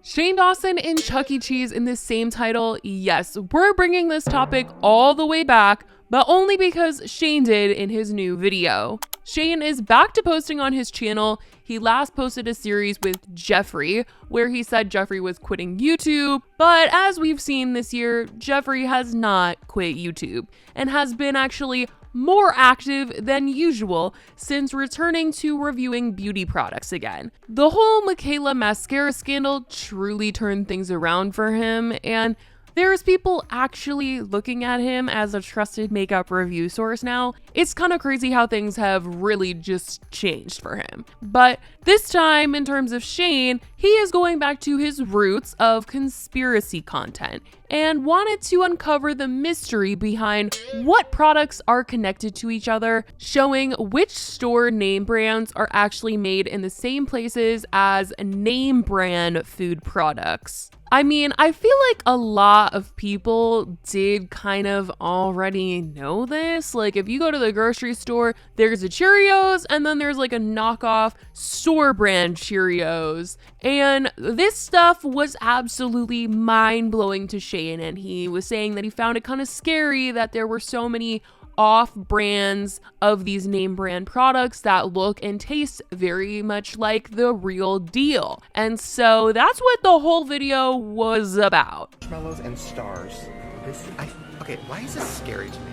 Shane Dawson and Chuck E. Cheese in the same title. Yes, we're bringing this topic all the way back, but only because Shane did in his new video. Shane is back to posting on his channel. He last posted a series with Jeffrey where he said Jeffrey was quitting YouTube, but as we've seen this year, Jeffrey has not quit YouTube and has been actually more active than usual since returning to reviewing beauty products again. The whole Michaela mascara scandal truly turned things around for him, and there's people actually looking at him as a trusted makeup review source now. It's kind of crazy how things have really just changed for him. But this time, in terms of Shane, he is going back to his roots of conspiracy content and wanted to uncover the mystery behind what products are connected to each other, showing which store name brands are actually made in the same places as name brand food products. I mean, I feel like a lot of people did kind of already know this. Like, if you go to the grocery store, there's a Cheerios and then there's like a knockoff store brand Cheerios. And this stuff was absolutely mind-blowing to Shane, and he was saying that he found it kind of scary that there were so many off brands of these name brand products that look and taste very much like the real deal. And so that's what the whole video was about. Marshmallows and stars. Okay, why is this scary to me?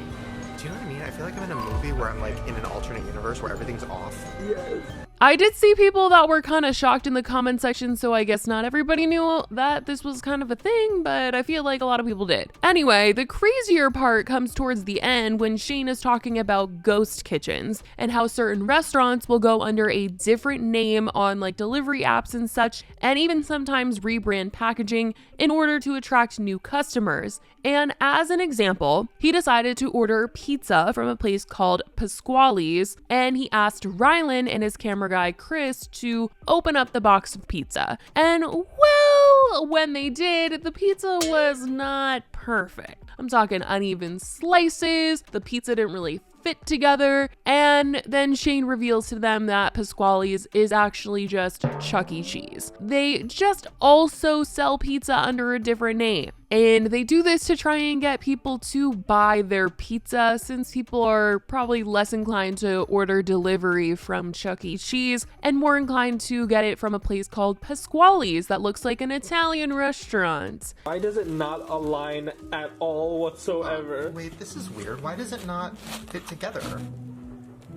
Do you know what I mean? I feel like I'm in a movie where I'm like in an alternate universe where everything's off. Yes. I did see people that were kind of shocked in the comment section, so I guess not everybody knew that this was kind of a thing, but I feel like a lot of people did. Anyway, the crazier part comes towards the end when Shane is talking about ghost kitchens and how certain restaurants will go under a different name on like delivery apps and such, and even sometimes rebrand packaging in order to attract new customers. And as an example, he decided to order pizza from a place called Pasquale's, and he asked Rylan and his camera guy Chris to open up the box of pizza. And well, when they did, the pizza was not perfect. I'm talking uneven slices, the pizza didn't really fit together, and then Shane reveals to them that Pasquale's is actually just Chuck E. Cheese. They just also sell pizza under a different name. And they do this to try and get people to buy their pizza, since people are probably less inclined to order delivery from Chuck E. Cheese and more inclined to get it from a place called Pasquale's that looks like an Italian restaurant. Why does it not align at all whatsoever? Wait, this is weird. Why does it not fit together?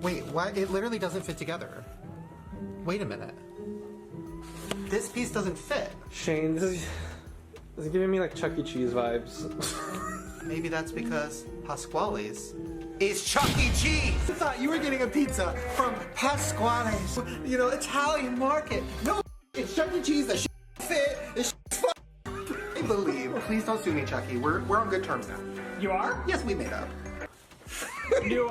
Wait, why? It literally doesn't fit together. Wait a minute. This piece doesn't fit. Shane, this is giving me like Chuck E. Cheese vibes. Maybe that's because Pasquale's is Chuck E. Cheese. I thought you were getting a pizza from Pasquale's, you know, Italian market. No, it's Chuck E. Cheese. That fit. It's I believe. Please don't sue me, Chucky. We're on good terms now. You are? Yes, we made up.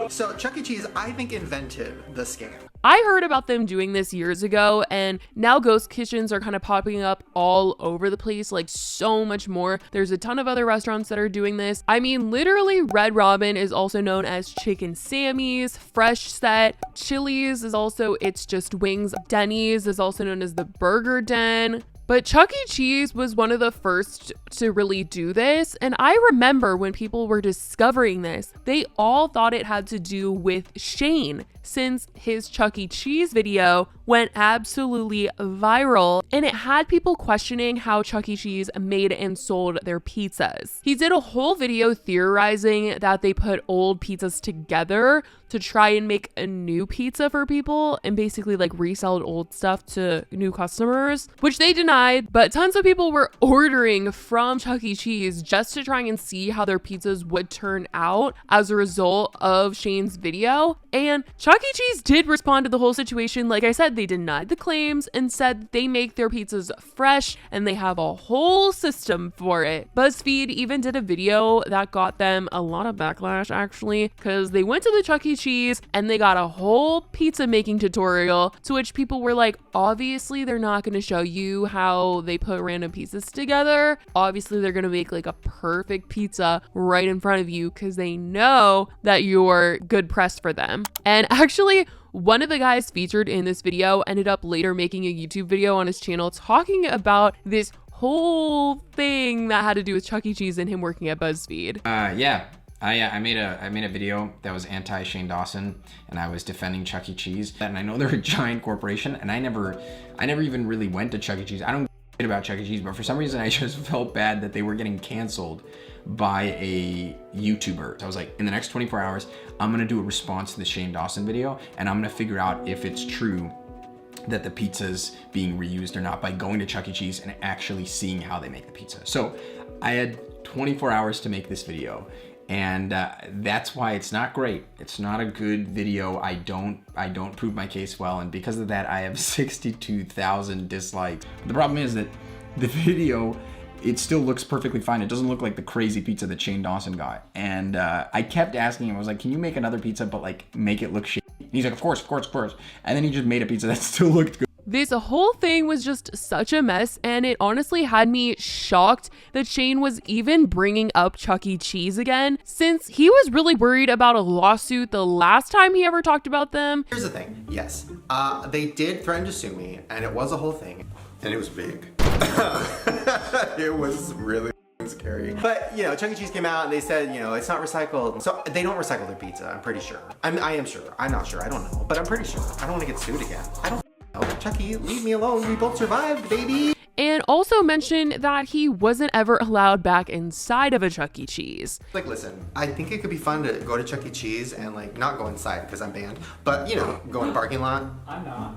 So Chuck E. Cheese, I think, invented the scam. I heard about them doing this years ago, and now ghost kitchens are kind of popping up all over the place, like so much more. There's a ton of other restaurants that are doing this. I mean, literally, Red Robin is also known as Chicken Sammy's, Fresh Set, Chili's is also It's Just Wings, Denny's is also known as the Burger Den. But Chuck E. Cheese was one of the first to really do this, and I remember when people were discovering this, they all thought it had to do with Shane, since his Chuck E. Cheese video went absolutely viral, and it had people questioning how Chuck E. Cheese made and sold their pizzas. He did a whole video theorizing that they put old pizzas together to try and make a new pizza for people and basically like resell old stuff to new customers, which they denied, but tons of people were ordering from Chuck E. Cheese just to try and see how their pizzas would turn out as a result of Shane's video. And Chuck E. Cheese did respond to the whole situation. Like I said, they denied the claims and said they make their pizzas fresh and they have a whole system for it. BuzzFeed even did a video that got them a lot of backlash, actually, because they went to the Chuck E. Cheese and they got a whole pizza making tutorial, to which people were like, obviously they're not going to show you how they put random pieces together. Obviously they're going to make like a perfect pizza right in front of you because they know that you're good press for them. And actually, one of the guys featured in this video ended up later making a YouTube video on his channel talking about this whole thing that had to do with Chuck E. Cheese and him working at BuzzFeed. Yeah. I made a video that was anti Shane Dawson, and I was defending Chuck E. Cheese. And I know they're a giant corporation, and I never even really went to Chuck E. Cheese. I don't get about Chuck E. Cheese, but for some reason I just felt bad that they were getting canceled by a YouTuber. So I was like, in the next 24 hours, I'm gonna do a response to the Shane Dawson video, and I'm gonna figure out if it's true that the pizza's being reused or not by going to Chuck E. Cheese and actually seeing how they make the pizza. So I had 24 hours to make this video. And that's why it's not great. It's not a good video. I don't prove my case well, and because of that, I have 62,000 dislikes. The problem is that the video, it still looks perfectly fine. It doesn't look like the crazy pizza that Shane Dawson got. And I kept asking him, I was like, can you make another pizza, but like make it look shitty? He's like, of course. And then he just made a pizza that still looked good. This whole thing was just such a mess, and it honestly had me shocked that Shane was even bringing up Chuck E. Cheese again, since he was really worried about a lawsuit the last time he ever talked about them. Here's the thing, yes, they did threaten to sue me, and it was a whole thing, and it was big. It was really scary. But, you know, Chuck E. Cheese came out and they said, you know, it's not recycled. So they don't recycle their pizza, I'm pretty sure. I am sure. I'm not sure. I don't know. But I'm pretty sure. I don't want to get sued again. I don't know. Chucky, leave me alone. We both survived, baby. And also mentioned that he wasn't ever allowed back inside of a Chuck E. Cheese. Like, listen, I think it could be fun to go to Chuck E. Cheese and, like, not go inside because I'm banned. But, you know, go in the parking lot. I'm not.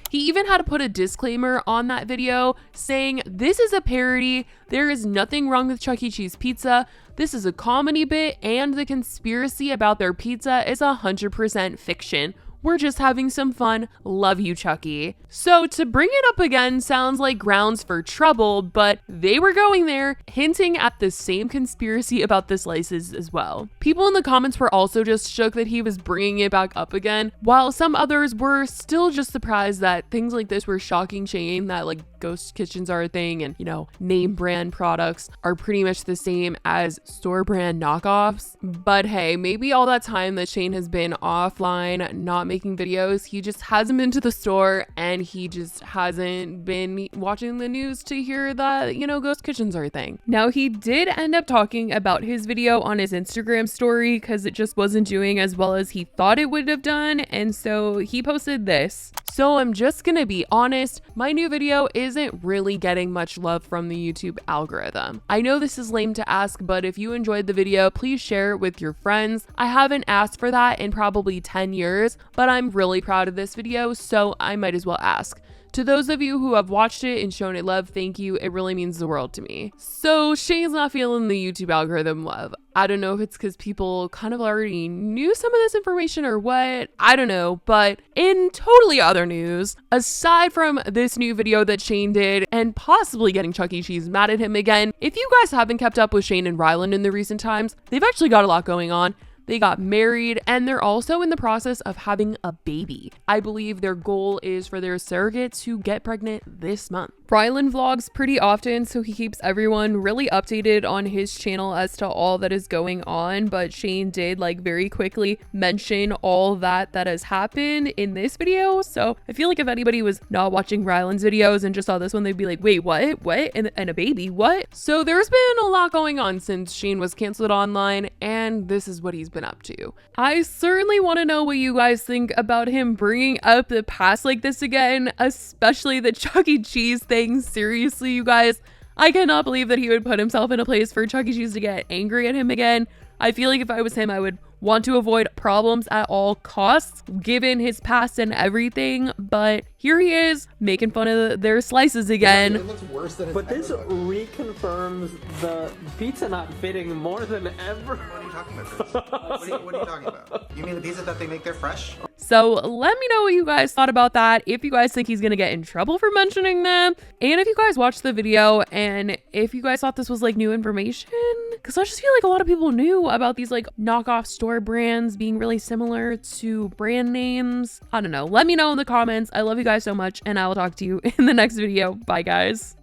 He even had to put a disclaimer on that video saying, this is a parody, there is nothing wrong with Chuck E. Cheese pizza, this is a comedy bit, and the conspiracy about their pizza is 100% fiction. We're just having some fun. Love you, Chucky. So to bring it up again sounds like grounds for trouble, but they were going there, hinting at the same conspiracy about the slices as well. People in the comments were also just shook that he was bringing it back up again, while some others were still just surprised that things like this were shocking Shane, that like ghost kitchens are a thing and, you know, name brand products are pretty much the same as store brand knockoffs. But hey, maybe all that time that Shane has been offline, not making videos, he just hasn't been to the store and he just hasn't been watching the news to hear that, you know, ghost kitchens are a thing. Now, he did end up talking about his video on his Instagram story because it just wasn't doing as well as he thought it would have done, and so he posted this. So I'm just gonna be honest, my new video isn't really getting much love from the YouTube algorithm. I know this is lame to ask, but if you enjoyed the video, please share it with your friends. I haven't asked for that in probably 10 years, but I'm really proud of this video, so I might as well ask. To those of you who have watched it and shown it love, thank you. It really means the world to me. So Shane's not feeling the YouTube algorithm love. I don't know if it's because people kind of already knew some of this information or what. I don't know. But in totally other news, aside from this new video that Shane did and possibly getting Chuck E. Cheese mad at him again, if you guys haven't kept up with Shane and Ryland in the recent times, they've actually got a lot going on. They got married and they're also in the process of having a baby. I believe their goal is for their surrogate to get pregnant this month. Ryland vlogs pretty often, so he keeps everyone really updated on his channel as to all that is going on, but Shane did like very quickly mention all that has happened in this video. So I feel like if anybody was not watching Ryland's videos and just saw this one, they'd be like, wait, what? And a baby? What? So there's been a lot going on since Shane was canceled online, and this is what he's been up to. I certainly want to know what you guys think about him bringing up the past like this again, especially the Chuck E. Cheese thing. Seriously, you guys, I cannot believe that he would put himself in a place for Chuck E. Cheese to get angry at him again. I feel like if I was him, I would want to avoid problems at all costs, given his past and everything, but here he is making fun of their slices again. It looks worse than it's But this ever looked. reconfirms the pizza not fitting more than ever. What are you talking about, Chris? What are you talking about? You mean the pizza that they make there fresh? So let me know what you guys thought about that, if you guys think he's gonna get in trouble for mentioning them, and if you guys watched the video, and if you guys thought this was like new information, because I just feel like a lot of people knew about these like knockoff store brands being really similar to brand names. I don't know. Let me know in the comments. I love you guys so much, and I will talk to you in the next video. Bye, guys.